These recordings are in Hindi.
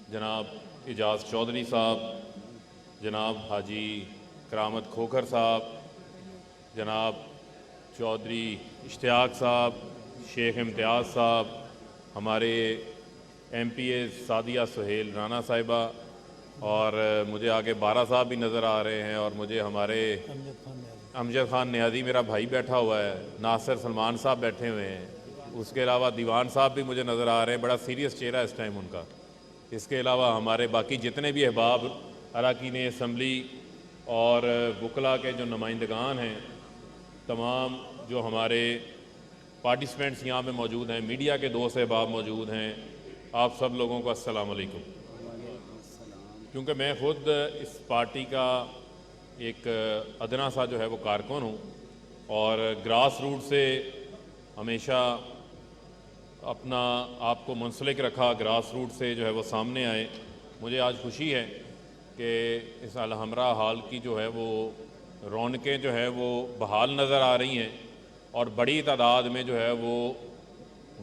जनाब एजाज़ चौधरी साहब, जनाब हाजी करामत खोखर साहब, जनाब चौधरी इश्तियाक साहब, शेख इम्तियाज़ साहब, हमारे MPA सादिया सुहेल राना साहिबा, और मुझे आगे बारा साहब भी नज़र आ रहे हैं, और मुझे हमारे अमजद खान न्याजी मेरा भाई बैठा हुआ है, नासिर सलमान साहब बैठे हुए हैं, उसके अलावा दीवान साहब भी मुझे नज़र आ रहे हैं। बड़ा सीरियस चेहरा इस टाइम उनका। इसके अलावा हमारे बाकी जितने भी अहबाब अरकान असम्बली और वकला के जो नुमाइंदगान हैं, तमाम जो हमारे पार्टिसिपेंट्स यहाँ पे मौजूद हैं, मीडिया के दोस्त अहबाब मौजूद हैं, आप सब लोगों को अस्सलाम वालेकुम। क्योंकि मैं ख़ुद इस पार्टी का एक अदना सा जो है वो कारकुन हूँ और ग्रास रूट से हमेशा अपना आपको मुंसलिक रखा, ग्रास रूट से जो है वो सामने आए। मुझे आज खुशी है कि इस अलहमरा हाल की जो है वो रौनकें जो है वो बहाल नज़र आ रही हैं और बड़ी तादाद में जो है वो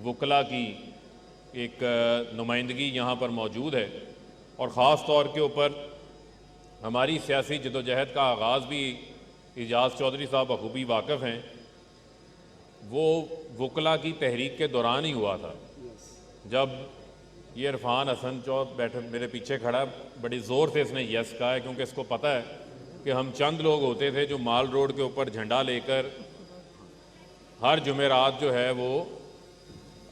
वकला की एक नुमाइंदगी यहाँ पर मौजूद है। और ख़ास तौर के ऊपर हमारी सियासी जदोजहद का आगाज़ भी एजाज़ चौधरी साहब बखूबी वाक़फ़ हैं, वो वकला की तहरीक के दौरान ही हुआ था, जब ये इरफान हसन चौथ बैठे मेरे पीछे खड़ा, बड़ी ज़ोर से इसने यस कहा है, क्योंकि इसको पता है कि हम चंद लोग होते थे जो माल रोड के ऊपर झंडा लेकर हर जुमेरात जो है वो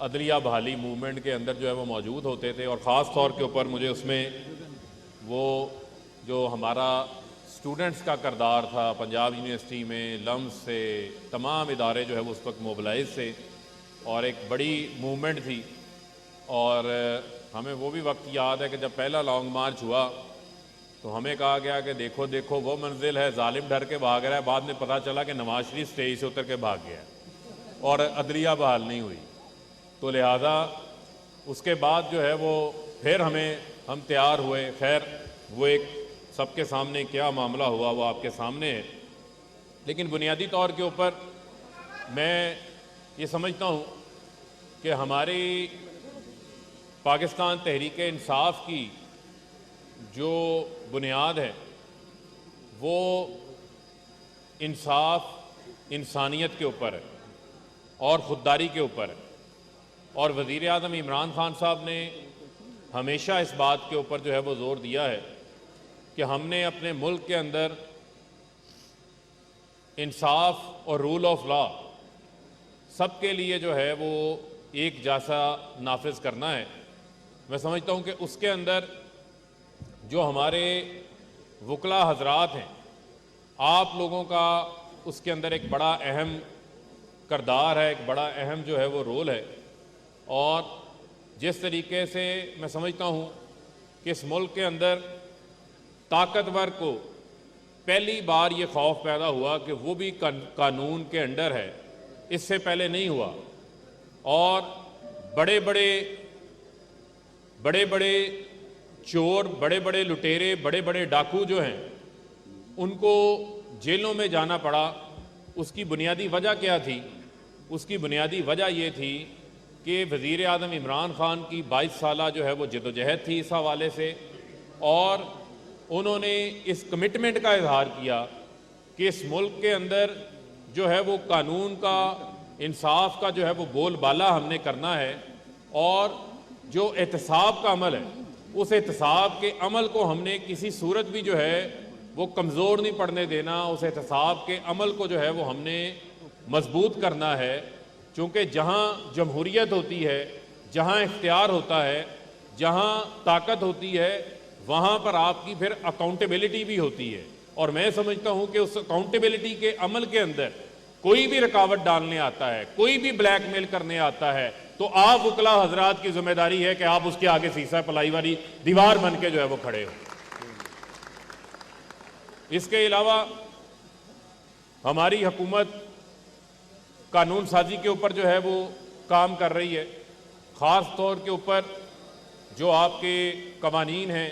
अदलिया बहाली मूवमेंट के अंदर जो है वो मौजूद होते थे। और ख़ास तौर के ऊपर मुझे उसमें वो जो हमारा स्टूडेंट्स का करदार था, पंजाब यूनिवर्सिटी में लम्स से तमाम इदारे जो है वो उस वक्त मोबिलाइज थे और एक बड़ी मूवमेंट थी। और हमें वो भी वक्त याद है कि जब पहला लॉन्ग मार्च हुआ तो हमें कहा गया कि देखो देखो वो मंजिल है, जालिम डर के भाग रहा है। बाद में पता चला कि नवाज शरीफ स्टेज से उतर के भाग गया और अदलिया बहाल नहीं हुई। तो लिहाजा उसके बाद जो है वो फिर हम तैयार हुए। खैर वो एक सबके सामने क्या मामला हुआ वो आपके सामने है, लेकिन बुनियादी तौर के ऊपर मैं ये समझता हूँ कि हमारी पाकिस्तान तहरीक इंसाफ की जो बुनियाद है वो इंसाफ, इंसानियत के ऊपर है और ख़ुददारी के ऊपर है। और वज़ीर आज़म इमरान खान साहब ने हमेशा इस बात के ऊपर जो है वो ज़ोर दिया है कि हमने अपने मुल्क के अंदर इंसाफ और रूल ऑफ लॉ सबके लिए जो है वो एक जैसा नाफिज करना है। मैं समझता हूँ कि उसके अंदर जो हमारे वकला हजरात हैं, आप लोगों का उसके अंदर एक बड़ा अहम किरदार है, एक बड़ा अहम जो है वो रोल है। और जिस तरीके से मैं समझता हूँ कि इस मुल्क के अंदर ताकतवर को पहली बार ये खौफ पैदा हुआ कि वो भी कानून के अंडर है, इससे पहले नहीं हुआ। और बड़े बड़े चोर, बड़े बड़े लुटेरे, बड़े बड़े डाकू जो हैं उनको जेलों में जाना पड़ा। उसकी बुनियादी वजह क्या थी? उसकी बुनियादी वजह ये थी कि वज़ीर आज़म इमरान खान की 22 साला जो है वो जदोजहद थी इस हवाले से, और उन्होंने इस कमिटमेंट का इजहार किया कि इस मुल्क के अंदर जो है वो कानून का, इंसाफ का जो है वो बोलबाला हमने करना है। और जो एहतसाब का अमल है, उस एहतसाब के अमल को हमने किसी सूरत भी जो है वो कमज़ोर नहीं पड़ने देना। उस एहतसाब के अमल को जो है वो हमने मजबूत करना है, क्योंकि जहाँ जमहूरियत होती है, जहाँ इख्तियार होता है, जहाँ ताकत होती है, वहाँ पर आपकी फिर अकाउंटेबिलिटी भी होती है। और मैं समझता हूँ कि उस अकाउंटेबिलिटी के अमल के अंदर कोई भी रुकावट डालने आता है, कोई भी ब्लैकमेल करने आता है, तो आप वकला हजरात की जिम्मेदारी है कि आप उसके आगे सीसा पलाई वाली दीवार बन के जो है वो खड़े हो। इसके अलावा हमारी हुकूमत कानून साजी के ऊपर जो है वो काम कर रही है। ख़ास तौर के ऊपर जो आपके कवानीन हैं,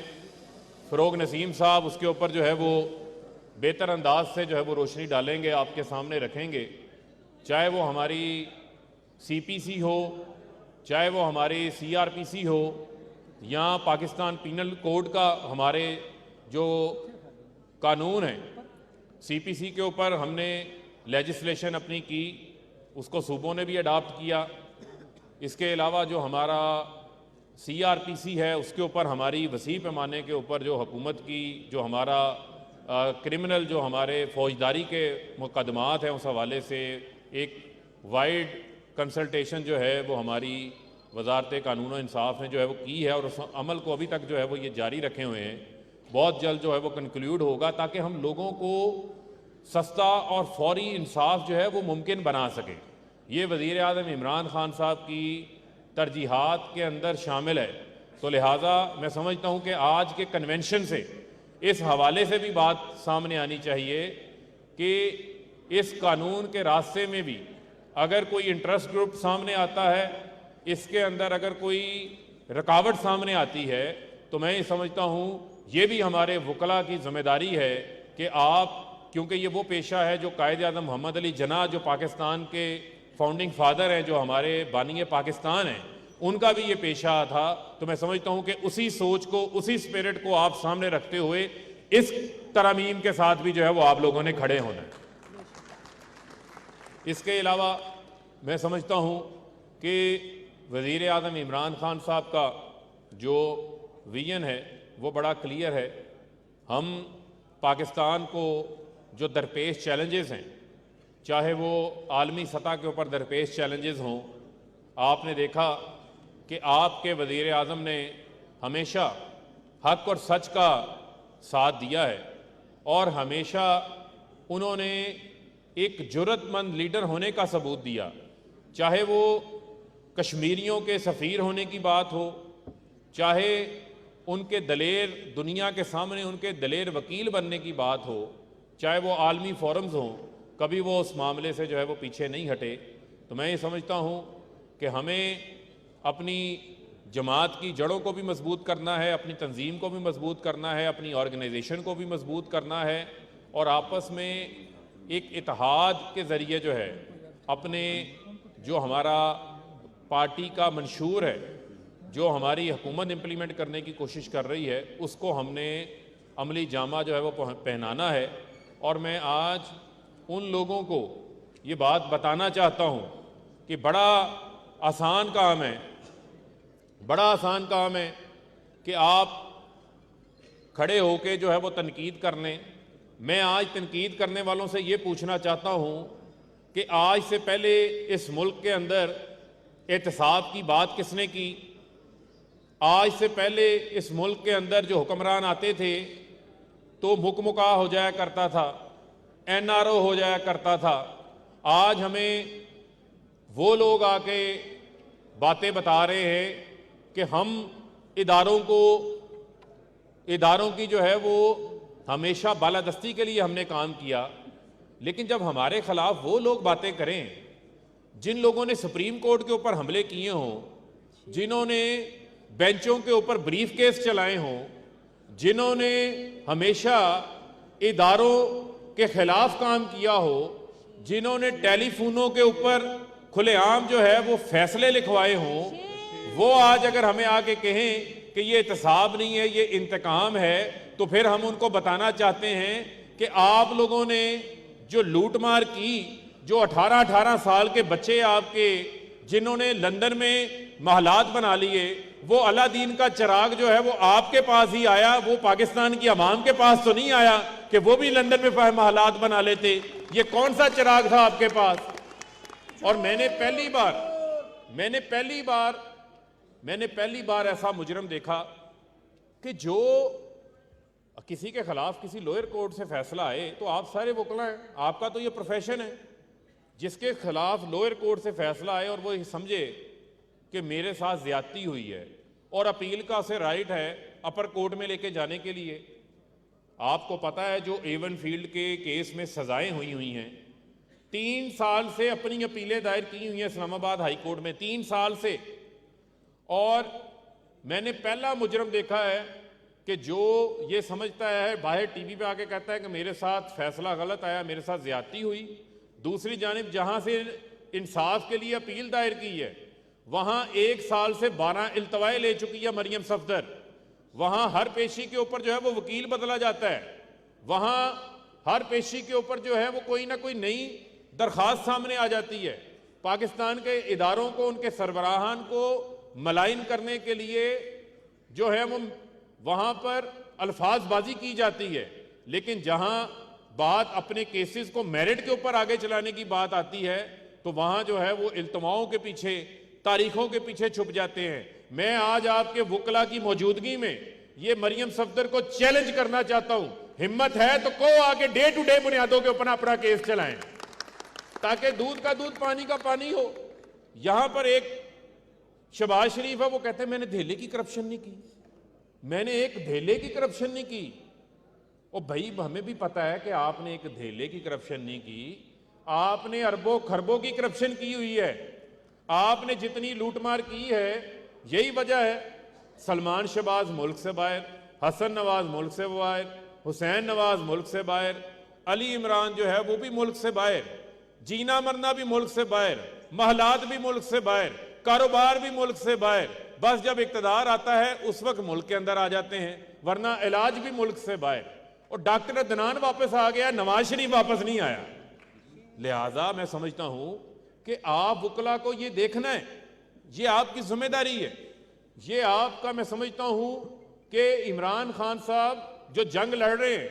फ़रोग नसीम साहब उसके ऊपर जो है वो बेहतर अंदाज से जो है वो रोशनी डालेंगे, आपके सामने रखेंगे। चाहे वो हमारी CPC हो, चाहे वो हमारी CRPC हो, या पाकिस्तान पीनल कोड का हमारे जो कानून है सीपीसी के ऊपर हमने लेजिस्लेशन अपनी की, उसको सूबों ने भी अडॉप्ट किया। इसके अलावा जो हमारा सीआरपीसी है उसके ऊपर हमारी वसी पैमाने के ऊपर जो हुकूमत की जो हमारा क्रिमिनल जो हमारे फौजदारी के मुकदमात हैं उस हवाले से एक वाइड कंसल्टेशन जो है वो हमारी वजारत कानून और इंसाफ ने जो है वो की है और उस अमल को अभी तक जो है वो ये जारी रखे हुए हैं। बहुत जल्द जो है वो कंक्लूड होगा ताकि हम लोगों को सस्ता और फौरी इंसाफ जो है वो मुमकिन बना सकें। ये वज़ीर आज़म इमरान खान साहब की तरजीहात के अंदर शामिल है। तो लिहाजा मैं समझता हूँ कि आज के कन्वेंशन से इस हवाले से भी बात सामने आनी चाहिए कि इस कानून के रास्ते में भी अगर कोई इंटरेस्ट ग्रुप सामने आता है, इसके अंदर अगर कोई रुकावट सामने आती है, तो मैं ये समझता हूँ ये भी हमारे वकला की जिम्मेदारी है कि आप, क्योंकि ये वो पेशा है जो कायद आज़म मोहम्मद अली जिन्ना जो पाकिस्तान के फाउंडिंग फादर हैं, जो हमारे बानी पाकिस्तान हैं, उनका भी ये पेशा था। तो मैं समझता हूँ कि उसी सोच को, उसी स्पिरिट को आप सामने रखते हुए इस तरमीम के साथ भी जो है वो आप लोगों ने खड़े होना है। इसके अलावा मैं समझता हूँ कि वज़ीर आज़म इमरान खान साहब का जो विजन है वो बड़ा क्लियर है। हम पाकिस्तान को जो दरपेश चैलेंजेस हैं, चाहे वो आलमी सतह के ऊपर दरपेश चैलेंजेस हों, आपने देखा कि आपके वज़ीर आज़म ने हमेशा हक और सच का साथ दिया है और हमेशा उन्होंने एक जुर्रतमंद लीडर होने का सबूत दिया। चाहे वो कश्मीरियों के सफ़ीर होने की बात हो, चाहे उनके दलेर दुनिया के सामने उनके दलेर वकील बनने की बात हो, चाहे वो आलमी फोरम्स हों, कभी वो उस मामले से जो है वो पीछे नहीं हटे। तो मैं ये समझता हूँ कि हमें अपनी जमात की जड़ों को भी मजबूत करना है, अपनी तंजीम को भी मजबूत करना है, अपनी ऑर्गेनाइजेशन को भी मजबूत करना है और आपस में एक इत्तेहाद के ज़रिए जो है अपने जो हमारा पार्टी का मंशूर है, जो हमारी हुकूमत इम्प्लीमेंट करने की कोशिश कर रही है, उसको हमने अमली जामा जो है वो पहनाना है। और मैं आज उन लोगों को ये बात बताना चाहता हूँ कि बड़ा आसान काम है, बड़ा आसान काम है कि आप खड़े होके जो है वो तनकीद कर लें। मैं आज तनकीद करने वालों से ये पूछना चाहता हूँ कि आज से पहले इस मुल्क के अंदर एहतसाब की बात किसने की? आज से पहले इस मुल्क के अंदर जो हुक्मरान आते थे तो मुकमुका हो जाया करता था, एनआरओ हो जाया करता था। आज हमें वो लोग आके बातें बता रहे हैं कि हम इदारों की जो है वो हमेशा बालादस्ती के लिए हमने काम किया, लेकिन जब हमारे खिलाफ वो लोग बातें करें जिन लोगों ने सुप्रीम कोर्ट के ऊपर हमले किए हों, जिन्होंने बेंचों के ऊपर ब्रीफ केस चलाए हों, जिन्होंने हमेशा इदारों के खिलाफ काम किया हो, जिन्होंने टेलीफोनों के ऊपर खुलेआम जो है वो फैसले लिखवाए हों, वो आज अगर हमें आके कहें कि ये एहतसाब नहीं है, ये इंतकाम है, तो फिर हम उनको बताना चाहते हैं कि आप लोगों ने जो लूटमार की, जो 18-18 साल के बच्चे आपके जिन्होंने लंदन में महलात बना लिए, वो अलादीन का चिराग जो है वो आपके पास ही आया, वो पाकिस्तान की आवाम के पास तो नहीं आया कि वो भी लंदन में महलात बना लेते। ये कौन सा चिराग था आपके पास? और मैंने पहली बार ऐसा मुजरम देखा कि जो किसी के खिलाफ किसी लोअर कोर्ट से फैसला आए, तो आप सारे वकला हैं, आपका तो ये प्रोफेशन है, जिसके खिलाफ लोअर कोर्ट से फैसला आए और वो समझे कि मेरे साथ ज्यादती हुई है और अपील का उसे राइट है अपर कोर्ट में लेके जाने के लिए। आपको पता है जो एवन फील्ड के केस में सजाएं हुई हैं, 3 साल से अपनी अपीलें दायर की हुई हैं इस्लामाबाद हाई कोर्ट में, 3 साल से। और मैंने पहला मुजरम देखा है कि जो ये समझता है, बाहर टीवी पे आके कहता है कि मेरे साथ फैसला गलत आया, मेरे साथ ज्यादती हुई, दूसरी जानिब जहां से इंसाफ के लिए अपील दायर की है वहां 1 साल से 12 इल्तवाए ले चुकी है मरियम सफदर। वहां हर पेशी के ऊपर जो है वो वकील बदला जाता है, वहां हर पेशी के ऊपर जो है वो कोई ना कोई नई दरखास्त सामने आ जाती है। पाकिस्तान के इदारों को, उनके सरबराहान को मलाइन करने के लिए जो है वो वहां पर अल्फाजबाजी की जाती है। लेकिन जहां बात अपने केसेस को मेरिट के ऊपर आगे चलाने की बात आती है तो वहां जो है वो इल्तमाओं के पीछे, तारीखों के पीछे छुप जाते हैं। मैं आज आपके वकला की मौजूदगी में ये मरियम सफदर को चैलेंज करना चाहता हूं, हिम्मत है तो को आगे डे टू डे बुनियादों के ऊपर अपना केस चलाएं ताकि दूध का दूध पानी का पानी हो। यहां पर एक शहबाज शरीफ है, वो कहते हैं मैंने धेले की करप्शन नहीं की, मैंने एक धेले की करप्शन नहीं की। ओ भाई, हमें भी पता है कि आपने एक धेले की करप्शन नहीं की, आपने अरबों खरबों की करप्शन की हुई है। आपने जितनी लूटमार की है, यही वजह है सलमान शहबाज मुल्क से बाहर, हसन नवाज मुल्क से बाहर, हुसैन नवाज मुल्क से बाहर, अली इमरान जो है वो भी मुल्क से बाहर, जीना मरना भी मुल्क से बाहर, महलात भी मुल्क से बाहर, कारोबार भी मुल्क से बाहर। बस जब इक्तदार आता है उस वक्त मुल्क के अंदर आ जाते हैं, वरना इलाज भी मुल्क से बाहर। और डॉक्टर अदनान वापस आ गया, नवाज शरीफ वापस नहीं आया। लिहाजा मैं समझता हूं कि आप वकला को ये देखना है, ये आपकी जिम्मेदारी है। ये आपका, मैं समझता हूं कि इमरान खान साहब जो जंग लड़ रहे हैं,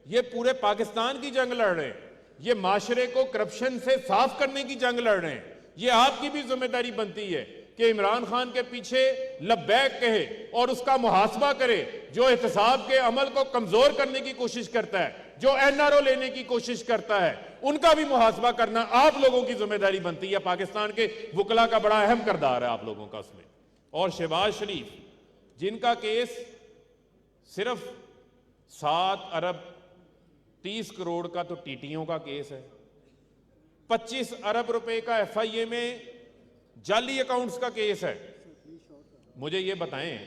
ये पूरे पाकिस्तान की जंग लड़ रहे हैं, ये माशरे को करप्शन से साफ करने की जंग लड़ रहे हैं। ये आपकी भी जिम्मेदारी बनती है कि इमरान खान के पीछे लब्बैक कहे और उसका मुहासबा करे, जो एहतसाब के अमल को कमजोर करने की कोशिश करता है, जो एनआरओ लेने की कोशिश करता है, उनका भी मुहासबा करना आप लोगों की जिम्मेदारी बनती है। पाकिस्तान के वकला का बड़ा अहम किरदार है आप लोगों का उसमें। और शहबाज शरीफ, जिनका केस सिर्फ 7 अरब 30 करोड़ का तो टीटीओं का केस है, 25 अरब रुपए का एफआईए में जाली अकाउंट्स का केस है। मुझे ये बताएं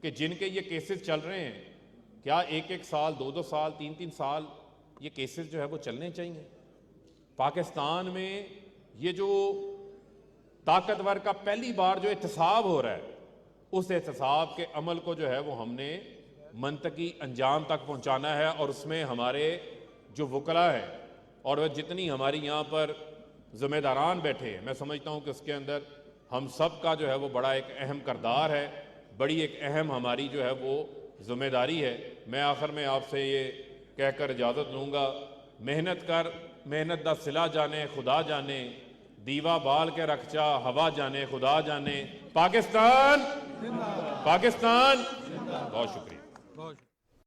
कि जिनके ये केसेस चल रहे हैं, क्या 1-1 साल, 2-2 साल, 3-3 साल ये केसेस जो है वो चलने चाहिए? पाकिस्तान में ये जो ताकतवर का पहली बार जो एहतसाब हो रहा है, उस एहतसाब के अमल को जो है वो हमने मंतकी अंजाम तक पहुंचाना है। और उसमें हमारे जो वकला है और वह जितनी हमारी यहाँ पर जिम्मेदारान बैठे हैं, मैं समझता हूँ कि उसके अंदर हम सब का जो है वो बड़ा एक अहम किरदार है, बड़ी एक अहम हमारी जो है वो जिम्मेदारी है। मैं आखिर में आपसे ये कहकर इजाज़त लूँगा, मेहनत कर, मेहनत दा सिला जाने खुदा जाने, दीवा बाल के रखचा हवा जाने खुदा जाने। पाकिस्तान, पाकिस्तान। बहुत शुक्रिया।